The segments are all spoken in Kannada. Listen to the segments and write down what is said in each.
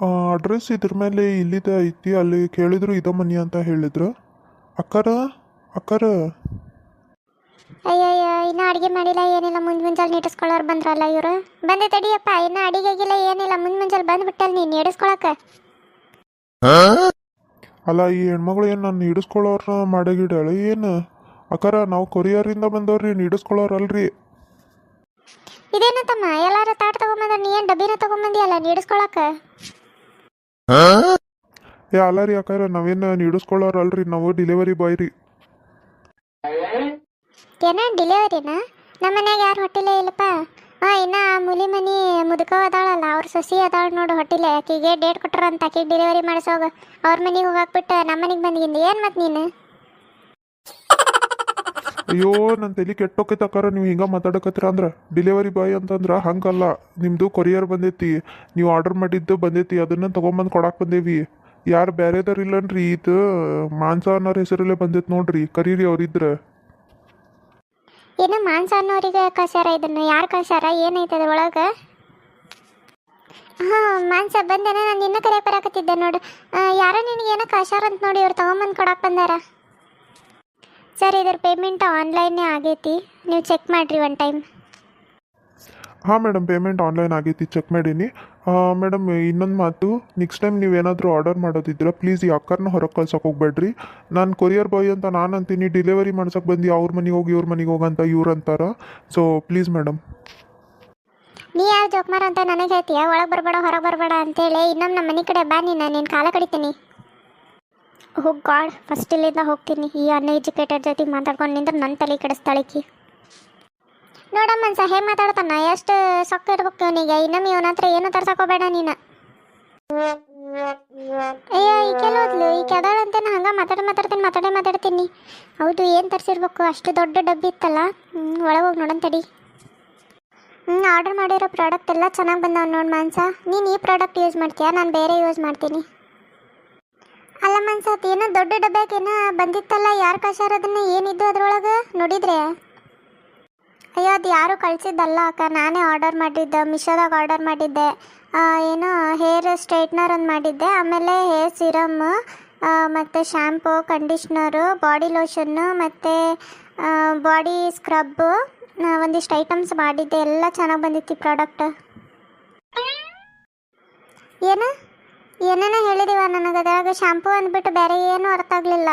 ಅಡ್ರೆಸ್ ಇದ್ರ ಮೇಲೆ ಇಲ್ಲಿದೆ ಐತಿ, ಅಲ್ಲಿ ಕೇಳಿದ್ರು ಇದ ಮನಿ ಅಂತ ಹೇಳಿದ್ರು. ಅಕ್ಕಾರ ಅಕ್ಕಾರ ಅಯ್ಯಯ್ಯ ಇನ್ನೂ ಅಡುಗೆ ಮಾಡಿಲ್ಲ ಏನಿಲ್ಲ, ಮುಂಜಾನೆ ನೀಡಿಸ್ಕೊಳ್ಳೋರು ಬಂದ್ರಲ್ಲ ಇವರು. ಬಂದೆ ತಡಿಯಪ್ಪ, ಇನ್ನೂ ಅಡಿಗೆ ಆಗಿಲ್ಲ ಏನಿಲ್ಲ, ಮುಂಜಾನೆ ಬಂದ್ಬಿಟ್ಟಲ್ ನೀನು ನೀಡಿಸ್ಕೊಳಕ್ಕೆ. ಅಲ್ಲ ಈ ಹೆಣ್ಮಗಳು ಏನು ನಾನು ಹಿಡಿಸ್ಕೊಳ್ಳೋರ ಮಾಡಗಿಡಾಳೆ ಏನು? ಅಕ್ಕಾರ ನಾವು ಕೊರಿಯರಿಂದ ಬಂದವ್ರಿ, ಹಿಡಿಸ್ಕೊಳ್ಳೋರಲ್ರಿ. ಇದೇನು ತಮ್ಮ ಎಲ್ಲಾರು ತಾಟ್ ತಗೊಂಬಂದ್ರೆ ನೀ ಏನು ಡಬ್ಬಿನ ತಗೊಂಬಂದಿಯಲ್ಲ ನೀಡಿಸ್ಕೊಳಕ್ಕೆ? ಅಲ್ಲ ರೀ ಅಕ್ಕಾರ, ನಾವೇನು ಹಿಡಿಸ್ಕೊಳ್ಳೋರಲ್ರಿ, ನಾವು ಡೆಲಿವರಿ ಬಾಯ್ ರೀ. ಏನ ಡಿಲಿವರಿನಾ? ನಮ್ಮ ಮನ್ಯಾಗ ಯಾರು ಹೊಟ್ಟಿಲೇ ಇಲ್ಲಪ್ಪ. ಇನ್ನು ಆ ಮುಲಿ ಮನಿ ಮುದುಕ ಅದಾಳಲ್ಲ, ಅವ್ರ ಸೊಸಿ ಅದಾಳ ನೋಡು ಹೊಟ್ಟಿಲೆ, ಆಕಿಗೆ ಡೇಟ್ ಕೊಟ್ರಂತ, ಆಕಿಗೆ ಡೆಲಿವರಿ ಮಾಡಿಸೋಗ ಅವ್ರ ಮನೆಗೆ ಹೋಗಾಕ್ಬಿಟ್ಟು ನಮ್ಮ ಮನೆಗೆ ಬಂದಿಗಿಂದ ಏನು ಮತ್ತೆ ನೀನು? ಅಯ್ಯೋ ನನ್ನ ತಲೆ ಕೆಟ್ಟೋಕೈತೆ ಅಕ್ಕಾರ, ನೀವು ಹಿಂಗೆ ಮಾತಾಡಕತ್ತೀರ ಅಂದ್ರೆ. ಡೆಲಿವರಿ ಬಾಯ್ ಅಂತಂದ್ರೆ ಹಂಗಲ್ಲ, ನಿಮ್ಮದು ಕೊರಿಯರ್ ಬಂದೈತಿ, ನೀವು ಆರ್ಡರ್ ಮಾಡಿದ್ದು ಬಂದೈತಿ, ಅದನ್ನು ತೊಗೊಂಬಂದು ಕೊಡಕ್ಕೆ ಬಂದೇವಿ. ಯಾರು ಬೇರೆದವ್ರು ಇಲ್ಲನ್ರಿ, ಇದು ಮಾನ್ಸ ಅನ್ನೋರ ಹೆಸರಲ್ಲೇ ಬಂದೈತೆ ನೋಡ್ರಿ, ಕರೀರಿ ಅವ್ರಿದ್ರೆ. ಏನು ಮಾಂಸ ಅನ್ನೋರಿಗೆ ಕಳ್ಸ್ಯಾರ? ಇದನ್ನು ಯಾರು ಕಳ್ಸ್ಯಾರ? ಏನೈತೆ ಅದ್ರೊಳಗೆ? ಹಾಂ ಮಾಂಸ ಬಂದೇನ, ನಾನು ಇನ್ನೂ ಕರೆಯಕ್ಕೆ ಬರಾಕತ್ತಿದ್ದೆ ನೋಡು. ಯಾರೋ ನಿನಗೇನೋ ಕಳ್ಸ್ಯಾರ ಅಂತ ನೋಡಿ, ಇವ್ರು ತೊಗೊಂಬಂದು ಕೊಡಕ್ಕೆ ಬಂದಾರ. ಸರ್ ಇದ್ರ ಪೇಮೆಂಟ್ ಆನ್ಲೈನೇ ಆಗೈತಿ, ನೀವು ಚೆಕ್ ಮಾಡಿರಿ ಒನ್ ಟೈಮ್. ಹಾಂ ಮೇಡಮ್, ಪೇಮೆಂಟ್ ಆನ್ಲೈನ್ ಆಗೈತಿ, ಚೆಕ್ ಮಾಡೀನಿ. ಮೇಡಮ್ ಇನ್ನೊಂದು ಮಾತು, ನೆಕ್ಸ್ಟ್ ಟೈಮ್ ನೀವೇನಾದರೂ ಆರ್ಡರ್ ಮಾಡೋದಿದ್ರೆ ಪ್ಲೀಸ್ ಈ ಅಕ್ಕರ್ನ ಹೊರಗೆ ಕಳ್ಸೋಕೆ ಹೋಗ್ಬೇಡ್ರಿ. ನಾನು ಕೊರಿಯರ್ ಬಾಯ್ ಅಂತ ನಾನು ಅಂತೀನಿ, ಡೆಲಿವರಿ ಮಾಡ್ಸೋಕೆ ಬಂದು ಅವ್ರ ಮನೆಗೆ ಹೋಗಿ ಇವ್ರ ಮನೆಗೆ ಹೋಗಂತ ಇವ್ರು ಅಂತಾರ. So please madam. ನೀ ಯಾರು ಜೋಕ್ಮಾರ ಅಂತ ನನಗೆ ಹೇಳ್ತೀಯ? ಒಳಗೆ ಬರಬೇಡ ಹೊರಗೆ ಬರಬೇಡ ಅಂತೇಳಿ. ಇನ್ನೊಮ್ಮೆ ನಮ್ಮ ಮನೆ ಕಡೆ ಬಾ, ನೀನು ಕಾಲ ಕಡಿತೀನಿ. ಹೋಗ್ ಗಾಡ್, ಫಸ್ಟ್ ಇಲ್ಲಿಂದ ಹೋಗ್ತೀನಿ. ಈ ಅನ್ಎಜುಕೇಟೆಡ್ ಜೊತೆ ಮಾತಾಡ್ಕೊಂಡು ನಿಂದ್ರೆ ನನ್ನ ತಲೆ ಕೆಡಿಸ್ತಾಳಿಕಿ. ನೋಡಮ್ಮ ಮನ್ಸ ಹೇಗೆ ಮಾತಾಡ್ತಾನ, ಎಷ್ಟು ಸೊಕ್ಕ ಇಡ್ಬೇಕು ಇವನಿಗೆ. ಇನ್ನೊಮ್ಮೆ ಇವನ ಹತ್ರ ಏನು ತರ್ಸಕೋಬೇಡ ನೀನು. ಅಯ್ಯೋ ಈ ಕೆಲವದ್ಲು ಈ ಕೆದಾಳಂತೇನ ಹಂಗೆ ಮಾತಾಡ್ತೀನಿ. ಹೌದು, ಏನು ತರಿಸಿರ್ಬೇಕು? ಅಷ್ಟು ದೊಡ್ಡ ಡಬ್ಬಿ ಇತ್ತಲ್ಲ. ಒಳಗೆ ಹೋಗಿ ನೋಡೋಣ ತಡಿ. ಆರ್ಡರ್ ಮಾಡಿರೋ ಪ್ರಾಡಕ್ಟ್ ಎಲ್ಲ ಚೆನ್ನಾಗಿ ಬಂದವ ನೋಡಿ ಮಾನ್ಸ. ನೀನು ಈ ಪ್ರಾಡಕ್ಟ್ ಯೂಸ್ ಮಾಡ್ತೀಯಾ, ನಾನು ಬೇರೆ ಯೂಸ್ ಮಾಡ್ತೀನಿ. ಅಲ್ಲ ಮನ್ಸ, ಏನೋ ದೊಡ್ಡ ಡಬ್ಬ್ಯಾಗ ಏನೋ ಬಂದಿತ್ತಲ್ಲ, ಯಾರು ಕಳ್ಸ್ಯಾರ ಅದನ್ನು? ಏನಿದ್ದು ಅದ್ರೊಳಗೆ ನೋಡಿದ್ರೆ? ಅಯ್ಯೋ ಅದು ಯಾರು ಕಳಿಸಿದ್ದಲ್ಲ ಅಕ್ಕ, ನಾನೇ ಆರ್ಡರ್ ಮಾಡಿದ್ದೆ, ಮಿಶೋದಾಗ ಆರ್ಡರ್ ಮಾಡಿದ್ದೆ. ಏನೋ ಹೇರ್ ಸ್ಟ್ರೈಟ್ನರ್ ಒಂದು ಮಾಡಿದ್ದೆ, ಆಮೇಲೆ ಹೇರ್ ಸಿರಮ್, ಮತ್ತು ಶ್ಯಾಂಪು, ಕಂಡೀಷ್ನರು, ಬಾಡಿ ಲೋಷನ್ನು, ಮತ್ತು ಬಾಡಿ ಸ್ಕ್ರಬ್ಬು, ಒಂದಿಷ್ಟು ಐಟಮ್ಸ್ ಮಾಡಿದ್ದೆ. ಎಲ್ಲ ಚೆನ್ನಾಗಿ ಬಂದಿತ್ತು ಪ್ರಾಡಕ್ಟ್. ಏನೇನೋ ಹೇಳಿದೀವ ನನಗೆ, ಅದ್ರಾಗ ಶ್ಯಾಂಪು ಅಂದ್ಬಿಟ್ಟು ಬೇರೆ ಏನೂ ಅರ್ಥ ಆಗಲಿಲ್ಲ.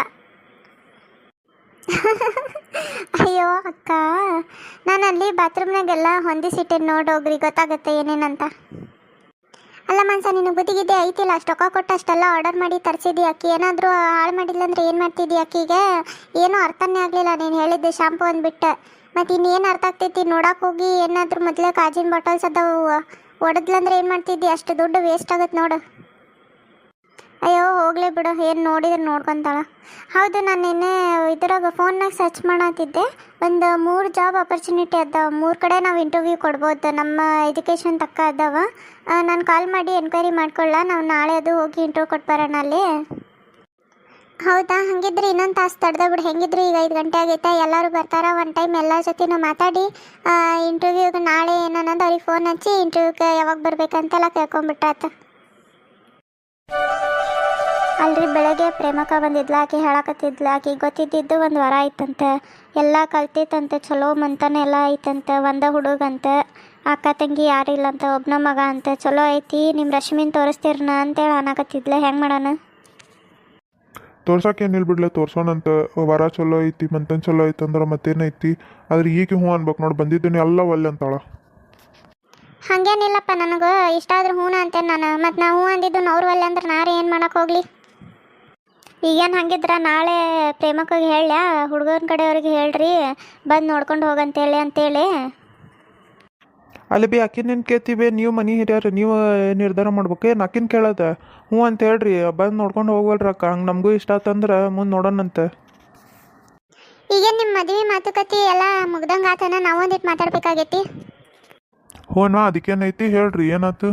ಅಯ್ಯೋ ಅಕ್ಕ, ನಾನು ಅಲ್ಲಿ ಬಾತ್ರೂಮ್ನಾಗೆಲ್ಲ ಹೊಂದಿಸಿಟ್ಟೇನೆ, ನೋಡೋಗ್ರಿ ಗೊತ್ತಾಗುತ್ತೆ ಏನೇನಂತ. ಅಲ್ಲ ಮನ್ಸ, ನಿನಗೆ ಬುದ್ಧಿಗಿದ್ದೆ ಐತಿಲ್ಲ? ಅಷ್ಟು ರೊಕ್ಕ ಕೊಟ್ಟು ಅಷ್ಟೆಲ್ಲ ಆರ್ಡರ್ ಮಾಡಿ ತರಿಸಿದ್ದಿ, ಅಕ್ಕಿ ಏನಾದರೂ ಹಾಳು ಮಾಡಿಲ್ಲ ಅಂದ್ರೆ ಏನು ಮಾಡ್ತಿದ್ದಿ? ಅಕ್ಕಿಗೆ ಏನೂ ಅರ್ಥನೇ ಆಗಲಿಲ್ಲ ನೀನು ಹೇಳಿದ್ದೆ ಶಾಂಪು ಅಂದ್ಬಿಟ್ಟು. ಮತ್ತು ಇನ್ನೇನು ಅರ್ಥ ಆಗ್ತೈತಿ? ನೋಡಕ್ಕೆ ಹೋಗಿ ಏನಾದರೂ ಮೊದಲೇ ಕಾಜಿನ ಬಾಟಲ್ಸ್ ಅದಾವು, ಒಡೆದ್ಲಂದ್ರೆ ಏನು ಮಾಡ್ತಿದ್ದಿ? ಅಷ್ಟು ದುಡ್ಡು ವೇಸ್ಟ್ ಆಗುತ್ತೆ ನೋಡು. ಅಯ್ಯೋ ಹೋಗಲೇ ಬಿಡು, ಏನು ನೋಡಿದ್ರೆ ನೋಡ್ಕೊತಾಳ. ಹೌದು, ನಾನು ನಿನ್ನೆ ಇದ್ರಾಗ ಫೋನ್ನಾಗ ಸರ್ಚ್ ಮಾಡತ್ತಿದ್ದೆ, ಒಂದು 3 ಜಾಬ್ ಆಪರ್ಚುನಿಟಿ ಅದಾವ. 3 ಕಡೆ ನಾವು ಇಂಟರ್ವ್ಯೂ ಕೊಡ್ಬೋದು, ನಮ್ಮ ಎಜುಕೇಷನ್ ತಕ್ಕ ಅದಾವ. ನಾನು ಕಾಲ್ ಮಾಡಿ ಎನ್ಕ್ವೈರಿ ಮಾಡ್ಕೊಳ್ಳ, ನಾವು ನಾಳೆ ಅದು ಹೋಗಿ ಇಂಟರ್ವ್ಯೂ ಕೊಟ್ಟು ಬರೋಣ ಅಲ್ಲಿ. ಹೌದಾ? ಹಾಗಿದ್ರೆ ಇನ್ನೊಂದು ತಾಸು ತಡೆದ ಬಿಡು. ಹೆಂಗಿದ್ರು ಈಗ 5 ಗಂಟೆ ಆಗೈತೆ, ಎಲ್ಲರೂ ಬರ್ತಾರ. ಒನ್ ಟೈಮ್ ಎಲ್ಲರ ಜೊತೆ ನಾವು ಮಾತಾಡಿ ಇಂಟರ್ವ್ಯೂಗೆ ನಾಳೆ ಏನನ್ನೋದು ಅವ್ರಿಗೆ ಫೋನ್ ಹಚ್ಚಿ ಇಂಟರ್ವ್ಯೂಗೆ ಯಾವಾಗ ಬರ್ಬೇಕಂತೆಲ್ಲ ಕೇಳ್ಕೊಂಬಿಟ್ರಾತ. ಅಲ್ರಿ ಬೆಳಗ್ಗೆ ಪ್ರೇಮಕ್ಕ ಬಂದಿದ್ಲ, ಆಕೆ ಹೇಳಕತ್ತಿದ್ಲ, ಆಕೆಗೆ ಗೊತ್ತಿದ್ದು 1 ವಾರ ಆಯ್ತಂತೆ, ಎಲ್ಲ ಕಲ್ತಿತ್ತಂತೆ, ಚಲೋ ಮಂತಾನೆ ಎಲ್ಲ ಐತಂತೆ, ಒಂದ ಹುಡುಗಂತೆ, ಅಕ್ಕ ತಂಗಿ ಯಾರು ಇಲ್ಲಂತ, ಒಬ್ಬನ ಮಗ ಅಂತೆ, ಚಲೋ ಐತಿ, ನಿಮ್ಮ ರಶ್ಮಿನ್ ತೋರಿಸ್ತೀರನ ಅಂತೇಳಿ ಅನ್ನಕತ್ತಿದ್ಲ. ಹೆಂಗೆ ಮಾಡೋಣ? ತೋರ್ಸಕ್ಕೆ ಏನಿಲ್ಲ ಬಿಡ್ಲೆ, ತೋರ್ಸೋಣಂತ. ವರ ಚಲೋ ಐತಿ, ಮಂತನ್ ಚಲೋ ಐತಿ ಅಂದ್ರೆ ಮತ್ತೇನೈತಿ. ಆದ್ರೆ ಈಗ ಹ್ಞೂ ಅನ್ಬೇಕು ನೋಡಿ, ಬಂದಿದ್ದೀನಿ ಎಲ್ಲ ಒಲ್ಲೆ ಅಂತಾಳ. ಹಾಗೇನಿಲ್ಲಪ್ಪ, ನನಗೆ ಇಷ್ಟ ಆದ್ರೆ ಹೂನ ಅಂತೇನೆ ನಾನು. ಮತ್ತು ನಾವು ಹ್ಞೂ ಅಂದಿದ್ದು ಅವ್ರು ಒಲ್ಲೆ ಅಂದ್ರೆ ನಾರೇ ಏನು ಮಾಡೋಕೆ ಹೋಗಲಿ? ಈಗೇನು ಹಂಗಿದ್ರೆ ನಾಳೆ ಪ್ರೇಮಕ್ಕಾಗಿ ಹೇಳ್ಯಾ, ಹುಡುಗನ ಕಡೆಯವ್ರಿಗೆ ಹೇಳ್ರಿ ಬಂದು ನೋಡ್ಕೊಂಡು ಹೋಗಂತೇಳಿ ಅಂತೇಳಿ. ಅಲ್ಲಿ ಬಿ ಅಕ್ಕಿನೇನು ಕೇಳ್ತೀವಿ, ನೀವು ಮನೆ ಹಿರಿಯರು, ನೀವು ನಿರ್ಧಾರ ಮಾಡ್ಬೇಕು. ಏನು ಅಕ್ಕಿನ ಕೇಳೋದ? ಹ್ಞೂ ಅಂತ ಹೇಳ್ರಿ, ಬಂದು ನೋಡ್ಕೊಂಡು ಹೋಗ್ವಲ್ರಿ ಅಕ್ಕ. ಹಂಗೆ ನಮಗೂ ಇಷ್ಟ ಆತಂದ್ರೆ ಮುಂದೆ ನೋಡೋಣಂತೆ. ಈಗೇನು ನಿಮ್ಮ ಮದುವೆ ಮಾತುಕತೆ ಎಲ್ಲ ಮುಗ್ದಂಗೆ ಆತನ? ನಾವು ಒಂದಿಟ್ಟು ಮಾತಾಡ್ಬೇಕಾಗೈತಿ. ಹ್ಞೂ ಅದಕ್ಕೇನೈತಿ ಹೇಳ್ರಿ, ಏನಾಯ್ತು?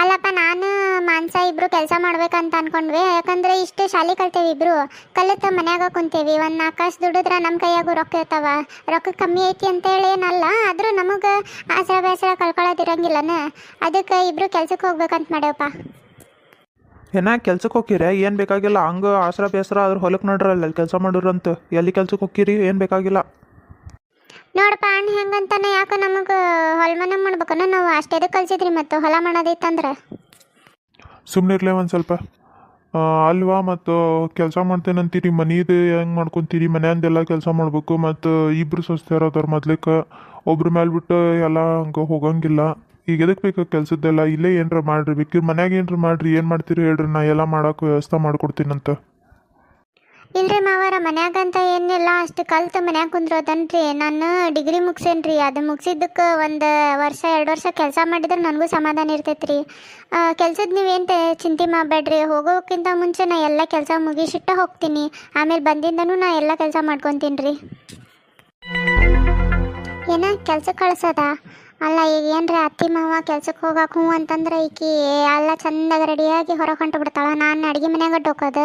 ಅಲ್ಲಪ್ಪ ನಾನು ಮಾನ್ಸ ಇಬ್ರು ಕೆಲಸ ಮಾಡ್ಬೇಕಂತ ಅನ್ಕೊಂಡ್ವಿ. ಯಾಕಂದ್ರೆ ಇಷ್ಟು ಶಾಲೆ ಕಲ್ತೇವಿ ಇಬ್ರು, ಕಲಿತ ಮನ್ಯಾಗ ಕುಂತೇವಿ. ಒಂದು 4 ಕಾಸು ದುಡಿದ್ರೆ ನಮ್ಮ ಕೈಯಾಗೂ ರೊಕ್ಕ ಇರ್ತಾವ. ರೊಕ್ಕ ಕಮ್ಮಿ ಐತಿ ಅಂತೇಳಿ ಏನಲ್ಲ, ಆದರೂ ನಮಗೆ ಆಸರ ಬೇಸರ ಕಳ್ಕೊಳ್ಳೋದಿರಂಗಿಲ್ಲನ. ಅದಕ್ಕೆ ಇಬ್ರು ಕೆಲ್ಸಕ್ಕೆ ಹೋಗ್ಬೇಕಂತ ಮಾಡ್ಯವಪ್ಪ. ಏನ ಕೆಲ್ಸಕ್ಕೆ ಹೋಗಿರಿ? ಏನು ಬೇಕಾಗಿಲ್ಲ, ಹಂಗೆ ಆಸರ ಬೇಸರ ಅದ್ರ ಹೊಲಕ್ಕೆ ನಡ್ರಲ್ಲ ಅಲ್ಲಿ ಕೆಲಸ ಮಾಡೋರಂತ. ಎಲ್ಲಿ ಕೆಲ್ಸಕ್ಕೆ ಹೋಗಿರಿ? ಏನು ಬೇಕಾಗಿಲ್ಲ. ನೋಡಪ್ಪ ಅಣ್ಣ ಹೆಂಗಂತಾನೆ ಯಾಕೆ ನಮಗೆ ಹೊಲ ಮನೆ ಮಾಡ್ಬೇಕನ್ನ, ನಾವು ಅಷ್ಟೇದು ಕಲ್ಸಿದ್ರಿ ಮತ್ತು ಹೊಲ ಮಾಡೋದೈತಂದ್ರೆ. ಸುಮ್ಮನಿರ್ಲೇ ಒಂದು ಸ್ವಲ್ಪ ಅಲ್ವಾ. ಮತ್ತು ಕೆಲಸ ಮಾಡ್ತೇನಂತೀರಿ, ಮನೀದು ಹೆಂಗೆ ಮಾಡ್ಕೊತೀರಿ? ಮನೆಯಂದೆಲ್ಲ ಕೆಲಸ ಮಾಡ್ಬೇಕು. ಮತ್ತು ಇಬ್ಬರು ಸ್ವಸ್ಥರು ಅದಾರ ಮೊದ್ಲಿಕ್ಕೆ, ಒಬ್ರ ಮೇಲೆ ಬಿಟ್ಟು ಎಲ್ಲ ಹಂಗೆ ಹೋಗಂಗಿಲ್ಲ. ಈಗ ಎದಕ್ಕೆ ಬೇಕು ಕೆಲಸದ್ದೆಲ್ಲ? ಇಲ್ಲೇ ಏನರ ಮಾಡಿರಿ, ಬೇಕಿದ್ರೆ ಮನ್ಯಾಗ ಏನರ ಮಾಡಿರಿ. ಏನು ಮಾಡ್ತೀರಿ ಹೇಳ್ರಿ, ನಾ ಎಲ್ಲ ಮಾಡೋಕೆ ವ್ಯವಸ್ಥೆ ಮಾಡ್ಕೊಡ್ತೀನಂತ. ಇಲ್ರಿ ಮಾವಾರ, ಮನ್ಯಾಗಂತ ಏನಿಲ್ಲ, ಅಷ್ಟು ಕಲ್ತು ಮನ್ಯಾಗ ಕುಂದ್ರೋದನ್ರಿ. ನಾನು ಡಿಗ್ರಿ ಮುಗಿಸೇನ್ರಿ. ಅದು ಮುಗಿಸಿದ್ದಕ್ಕೆ 1 ವರ್ಷ 2 ವರ್ಷ ಕೆಲಸ ಮಾಡಿದ್ರೆ ನನಗೂ ಸಮಾಧಾನ ಇರ್ತೈತ್ರಿ. ಕೆಲ್ಸದ ನೀವೇನು ಚಿಂತೆ ಮಾಡಬೇಡ್ರಿ. ಹೋಗೋಕ್ಕಿಂತ ಮುಂಚೆ ನಾ ಎಲ್ಲ ಕೆಲಸ ಮುಗಿಸಿಟ್ಟ ಹೋಗ್ತೀನಿ. ಆಮೇಲೆ ಬಂದಿಂದನೂ ನಾ ಎಲ್ಲ ಕೆಲಸ ಮಾಡ್ಕೊತೀನಿ ರೀ. ಏನ ಕೆಲ್ಸಕ್ಕೆ ಕಳ್ಸೋದ? ಅಲ್ಲ ಈಗ ಏನ್ರಿ ಅತ್ತಿ ಮಾವ ಕೆಲ್ಸಕ್ಕೆ ಹೋಗಕ್ಕೆ ಹ್ಞೂ ಅಂತಂದ್ರೆ ಈಕಿ ಎಲ್ಲ ಚಂದಾಗ ರೆಡಿಯಾಗಿ ಹೊರಗೆ ಹೊಂಟು ಬಿಡ್ತಾಳೆ. ನಾನು ಅಡುಗೆ ಮನ್ಯಾಗ ಡೋಕೋದು.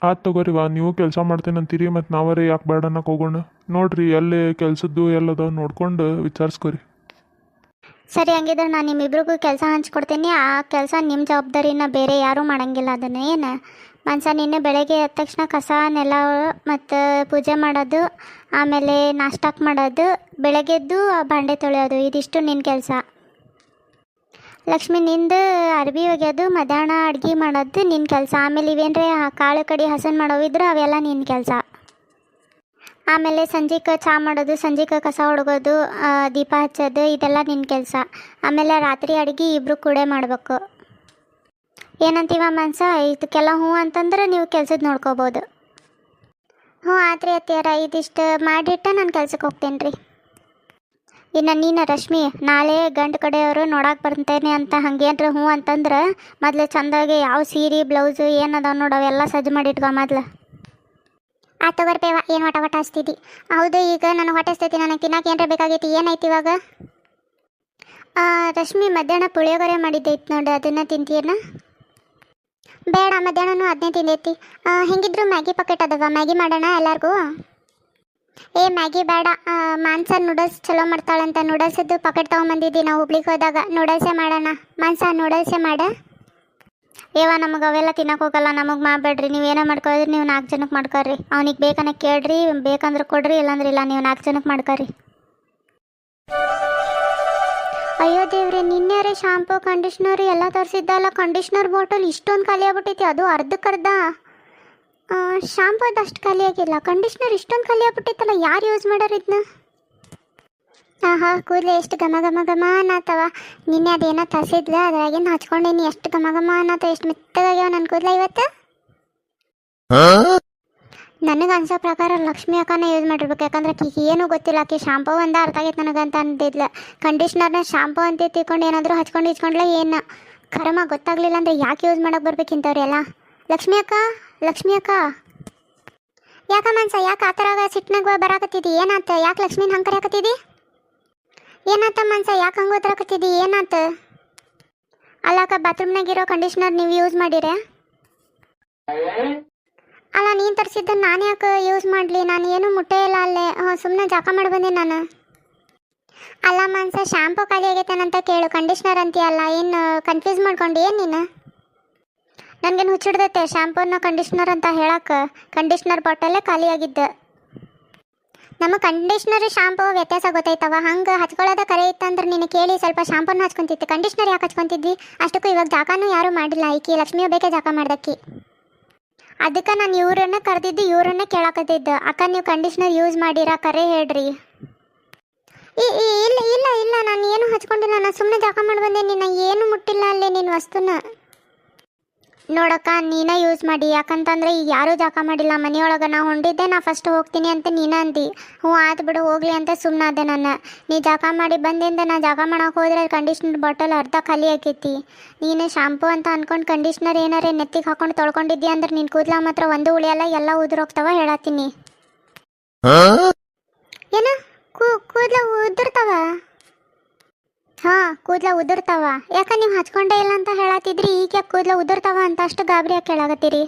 ಆಯ್ತು ತಗೋರಿವಾ, ನೀವು ಕೆಲಸ ಮಾಡ್ತೇನಂತೀರಿ, ಮತ್ತು ನಾವರೇ ಯಾಕೆ ಬೇಡ ಅನ್ನಕ್ಕೆ ಹೋಗೋಣ. ನೋಡ್ರಿ ಎಲ್ಲಿ ಕೆಲಸದ್ದು ಎಲ್ಲದ ನೋಡ್ಕೊಂಡು ವಿಚಾರಿಸ್ಕೊರಿ. ಸರಿ, ಹಂಗಿದ್ರೆ ನಾನು ನಿಮ್ಮಿಬ್ರಿಗೂ ಕೆಲಸ ಹಂಚ್ಕೊಡ್ತೀನಿ. ಆ ಕೆಲಸ ನಿಮ್ಮ ಜವಾಬ್ದಾರಿನ ಬೇರೆ ಯಾರೂ ಮಾಡಂಗಿಲ್ಲ. ಅದನ್ನು ಏನು ಮನ್ಸ ನಿನ್ನೆ ಬೆಳಗ್ಗೆ ಎದ್ದ ತಕ್ಷಣ ಕಸ ನೆಲ ಮತ್ತು ಪೂಜೆ ಮಾಡೋದು, ಆಮೇಲೆ ನಾಷ್ಟಕ್ಕೆ ಮಾಡೋದು, ಬೆಳಗ್ಗೆದ್ದು ಬಾಂಡೆ ತೊಳೆಯೋದು, ಇದಿಷ್ಟು ನಿನ್ನ ಕೆಲಸ. ಲಕ್ಷ್ಮಿ, ನಿಂದು ಅರ್ಬಿ ಒಗೆಯೋದು, ಮಧ್ಯಾಹ್ನ ಅಡುಗೆ ಮಾಡೋದು ನಿನ್ನ ಕೆಲಸ. ಆಮೇಲೆ ಇವೇನ್ರೆ ಕಾಳು ಕಡಿ ಹಸನ್ ಮಾಡೋವಿದ್ರು ಅವೆಲ್ಲ ನಿನ್ನ ಕೆಲಸ. ಆಮೇಲೆ ಸಂಜೆಗೆ ಚಹಾ ಮಾಡೋದು, ಸಂಜೆಗೆ ಕಸ ಹೊಡ್ಗೋದು, ದೀಪ ಹಚ್ಚೋದು, ಇದೆಲ್ಲ ನಿನ್ನ ಕೆಲಸ. ಆಮೇಲೆ ರಾತ್ರಿ ಅಡುಗೆ ಇಬ್ಬರು ಕೂಡ ಮಾಡಬೇಕು. ಏನಂತೀವ ಮನ್ಸ? ಇದಕ್ಕೆಲ್ಲ ಹ್ಞೂ ಅಂತಂದ್ರೆ ನೀವು ಕೆಲ್ಸದ ನೋಡ್ಕೋಬೋದು. ಹ್ಞೂ ಆತ್ರಿ ಅತ್ತಿಯಾರ, ಇದಿಷ್ಟು ಮಾಡಿಟ್ಟ ನಾನು ಕೆಲ್ಸಕ್ಕೆ ಹೋಗ್ತೇನೆ ರೀ. ಇನ್ನು ನೀನು ರಶ್ಮಿ, ನಾಳೆ ಗಂಡು ಕಡೆಯವರು ನೋಡಕ್ಕೆ ಬರ್ತೇನೆ ಅಂತ ಹಂಗೇನ್ರ ಹ್ಞೂ ಅಂತಂದ್ರೆ ಮೊದಲು ಚಂದಾಗಿ ಯಾವ ಸೀರೆ ಬ್ಲೌಸು ಏನದಾವ ನೋಡು ಅವೆಲ್ಲ ಸಜ್ಜು ಮಾಡಿಟ್ಕೊ ಮೊದಲು. ಆ ತಗೋರ್ಪೇವ, ಏನು ವಟ ಹಚ್ತಿದ್ದಿ? ಹೌದು, ಈಗ ನನಗೆ ಹೊಟ್ಟೆ ಹಸ್ತೈತಿ, ನನಗೆ ತಿನ್ನಕ್ಕೆ ಏನರ ಬೇಕಾಗೈತಿ. ಏನೈತಿ ಇವಾಗ? ರಶ್ಮಿ, ಮಧ್ಯಾಹ್ನ ಪುಳಿಯೋಗರೆ ಮಾಡಿದ್ದೈತಿ ನೋಡಿ, ಅದನ್ನು ತಿಂತೀಯನ? ಬೇಡ, ಮಧ್ಯಾಹ್ನನೂ ಅದನ್ನೇ ತಿಂದೈತಿ. ಹೆಂಗಿದ್ರು ಮ್ಯಾಗಿ ಪಾಕೆಟ್ ಅದಾವ, ಮ್ಯಾಗಿ ಮಾಡೋಣ ಎಲ್ಲರಿಗೂ? ಏ ಮ್ಯಾಗಿ ಬೇಡ, ಮಾನ್ಸ ನೂಡಲ್ಸ್ ಚಲೋ ಮಾಡ್ತಾಳಂತ, ನೂಡಲ್ಸದ್ದು ಪಾಕೆಟ್ ತೊಗೊಂಬಂದಿದ್ದಿ ನಾವು ಹುಬ್ಳಿಗೆ ಹೋದಾಗ. ನೂಡಲ್ಸೇ ಮಾಡೋಣ ಮಾನ್ಸ, ನೂಡಲ್ಸೇ ಮಾಡ. ಏವ ನಮಗೆ ಅವೆಲ್ಲ ತಿನ್ನಕ್ಕೆ ಹೋಗಲ್ಲ, ನಮಗೆ ಮಾಡಬೇಡ್ರಿ. ನೀವು ಏನೋ ಮಾಡ್ಕೊಳ್ರಿ, ನೀವು 4 ಜನಕ್ಕೆ ಮಾಡ್ಕೊಳ್ರಿ. ಅವ್ನಿಗೆ ಬೇಕನ್ನ ಕೇಳ್ರಿ, ಬೇಕಂದ್ರೆ ಕೊಡ್ರಿ, ಇಲ್ಲಾಂದ್ರೆ ಇಲ್ಲ. ನೀವು 4 ಜನಕ್ಕೆ ಮಾಡ್ಕೊಳ್ರಿ. ಅಯ್ಯೋ ದೇವ್ರೆ, ನಿನ್ನೆ ಶಾಂಪು ಕಂಡೀಷ್ನರ್ ಎಲ್ಲ ತರಿಸಿದ್ದಲ್ಲ. ಕಂಡೀಷ್ನರ್ ಬಾಟಲ್ ಇಷ್ಟೊಂದು ಖಾಲಿ ಆಗ್ಬಿಟ್ಟೈತಿ, ಅದು ಅರ್ಧಕ್ಕರ್ಧ. ಶಾಂಪುದು ಅಷ್ಟು ಖಾಲಿ ಆಗಿಲ್ಲ, ಕಂಡೀಷ್ನರ್ ಇಷ್ಟೊಂದು ಖಾಲಿ ಆಗ್ಬಿಟ್ಟೈತಲ್ಲ. ಯಾರು ಯೂಸ್ ಮಾಡ್ಯಾರ ಇದನ್ನ? ಆಹಾ, ಕೂದಲು ಎಷ್ಟು ಘಮ ಘಮ ಘಮ ಅನ್ನತ್ತವ. ನಿನ್ನೆ ಅದೇನೋ ತರಿಸಿದ್ಲ, ಅದ್ರಾಗಿಂದ ಹಚ್ಕೊಂಡೇನಿ. ಎಷ್ಟು ಘಮ ಘಮ ಅನ್ನತ್ತ, ಎಷ್ಟು ಮೆತ್ತಗಾಗ್ಯಾವ ನನ್ನ ಕೂದಲ ಇವತ್ತು. ನನಗೆ ಅನ್ಸೋ ಪ್ರಕಾರ ಲಕ್ಷ್ಮಿ ಅಕ್ಕನ ಯೂಸ್ ಮಾಡಿರ್ಬೇಕು. ಯಾಕಂದ್ರೆ ಆಕಿಗೆ ಏನೂ ಗೊತ್ತಿಲ್ಲ, ಆಕಿ ಶಾಂಪೂ ಒಂದ ಅರ್ಥ ಆಗೈತೆ ನನಗಂತ ಅಂದಿದ್ಲ. ಕಂಡೀಷ್ನರ್ನ ಶಾಂಪೂ ಅಂತ ತಿಳ್ಕೊಂಡು ಏನಾದರೂ ಹಚ್ಕೊಂಡ್ಲ ಏನು ಕರ್ಮ ಗೊತ್ತಾಗ್ಲಿಲ್ಲ ಅಂದರೆ ಯಾಕೆ ಯೂಸ್ ಮಾಡೋಕೆ ಬರ್ಬೇಕಿಂತವ್ರಿ ಎಲ್ಲ. ಲಕ್ಷ್ಮಿ ಅಕ್ಕ, ಲಕ್ಷ್ಮಿ ಅಕ್ಕ, ಯಾಕ ಮನ್ಸ, ಯಾಕೆ ಆ ಥರ ಸಿಟ್ನಾಗ ಬರಾಕತ್ತಿದ್ದಿ? ಏನಾತ? ಯಾಕೆ ಲಕ್ಷ್ಮೀನ ಹಂಗೆ ಕರೆಯಾಕತ್ತಿದ್ದಿ? ಏನಾತ ಮನ್ಸ, ಯಾಕೆ ಹಂಗೆ ಓದ್ರಾಕತ್ತಿದ್ದಿ? ಏನಾತ? ಅಲ್ಲಕ್ಕ, ಬಾತ್ರೂಮ್ನಾಗಿರೋ ಕಂಡೀಷ್ನರ್ ನೀವು ಯೂಸ್ ಮಾಡಿರೆ? ಅಲ್ಲ, ನೀನು ತರಿಸಿದ್ದನ್ನು ನಾನು ಯಾಕೆ ಯೂಸ್ ಮಾಡಲಿ? ನಾನು ಏನೂ ಮುಟ್ಟೇ ಇಲ್ಲ ಅಲ್ಲೇ. ಸುಮ್ಮನೆ ಜಾಕ ಮಾಡಿ ಬಂದೆ ನಾನು. ಅಲ್ಲ ಮನ್ಸ, ಶಾಂಪೂ ಖಾಲಿ ಆಗೈತೇನಂತ ಕೇಳು, ಕಂಡೀಷ್ನರ್ ಅಂತೀಯಲ್ಲ, ಏನು ಕನ್ಫ್ಯೂಸ್ ಮಾಡ್ಕೊಂಡು ಏನು ನೀನು? ನನಗೇನು ಹುಚ್ಚಿಡ್ದೈತೆ ಶಾಂಪೂನ ಕಂಡೀಷ್ನರ್ ಅಂತ ಹೇಳಕ್ಕೆ. ಕಂಡೀಷ್ನರ್ ಬಾಟಲ್ಲೇ ಖಾಲಿ ಆಗಿದ್ದೆ. ನಮಗೆ ಕಂಡೀಷ್ನರ್ ಶಾಂಪೂ ವ್ಯತ್ಯಾಸ ಗೊತ್ತೈತವ. ಹಂಗೆ ಹಚ್ಕೊಳ್ಳೋದ ಕರೆ ಇತ್ತಂದ್ರೆ ನೀನು ಕೇಳಿ ಸ್ವಲ್ಪ ಶಾಂಪೂನ ಹಚ್ಕೊತಿದ್ದೆ, ಕಂಡೀಷ್ನರ್ ಯಾಕೆ ಹಚ್ಕೊತಿದ್ವಿ? ಅಷ್ಟಕ್ಕೂ ಇವಾಗ ಜಾಕನೂ ಯಾರೂ ಮಾಡಿಲ್ಲ. ಈಕಿ ಲಕ್ಷ್ಮಿಯು ಬೇಕೇ ಜಾಕ ಮಾಡ್ದಕ್ಕಿ. ಅದಕ್ಕೆ ನಾನು ಇವ್ರನ್ನ ಕರೆದಿದ್ದು, ಇವ್ರನ್ನೇ ಕೇಳಕತ್ತಿದ್ದು. ಅಕ್ಕ, ನೀವು ಕಂಡೀಷ್ನರ್ ಯೂಸ್ ಮಾಡಿರಾ? ಕರೆ ಹೇಳ್ರಿ. ಇಲ್ಲ ಇಲ್ಲ ಇಲ್ಲ, ನಾನು ಏನು ಹಚ್ಕೊಂಡಿಲ್ಲ. ನಾನು ಸುಮ್ಮನೆ ಜಾಕ ಮಾಡಿ ಬಂದೆ. ನಿನ್ನ ಏನು ಮುಟ್ಟಿಲ್ಲ ಅಲ್ಲೇ ನಿನ್ನ ವಸ್ತುನ. ನೋಡಕ್ಕ, ನೀನೇ ಯೂಸ್ ಮಾಡಿ. ಯಾಕಂತಂದ್ರೆ ಈಗ ಯಾರೂ ಜಾಕ ಮಾಡಿಲ್ಲ ಮನೆಯೊಳಗೆ. ನಾ ಹೊಂಡಿದ್ದೆ, ನಾ ಫಸ್ಟ್ ಹೋಗ್ತೀನಿ ಅಂತ ನೀನು ಅಂದಿ. ಹ್ಞೂ ಆಯ್ತು ಬಿಡು, ಹೋಗ್ಲಿ ಅಂತ ಸುಮ್ಮನಾದೆ ನಾನು. ನೀ ಜಾಕ ಮಾಡಿ ಬಂದಿಂದ ನಾ ಜಾಕ ಮಾಡೋಕೆ ಹೋದ್ರೆ ಕಂಡೀಷ್ನರ್ ಬಾಟಲ್ ಅರ್ಧ ಖಾಲಿ ಆಕೈತಿ. ನೀನು ಶಾಂಪೂ ಅಂತ ಅಂದ್ಕೊಂಡು ಕಂಡೀಷ್ನರ್ ಏನಾರೇ ನೆತ್ತಿಗೆ ಹಾಕೊಂಡು ತೊಳ್ಕೊಂಡಿದ್ದಿ ಅಂದ್ರೆ ನಿನ್ನ ಕೂದಲ ಮಾತ್ರ ಒಂದು ಉಳಿಯಲ್ಲ, ಎಲ್ಲ ಉದುರೋಗ್ತಾವ ಹೇಳತ್ತೀನಿ. ಏನು ಕೂದಲ ಉದುರ್ತಾವ? ಹಾಂ, ಕೂದಲ ಉದುರ್ತಾವ. ಯಾಕೆ ನೀವು ಹಚ್ಕೊಂಡೇ ಇಲ್ಲ ಅಂತ ಹೇಳತ್ತಿದ್ರಿ, ಈಗ ಯಾಕೆ ಕೂದಲ ಉದುರ್ತಾವ ಅಂತ ಅಷ್ಟು ಗಾಬರಿಯಾಗಿ ಕೇಳಾಕತ್ತೀರಿ?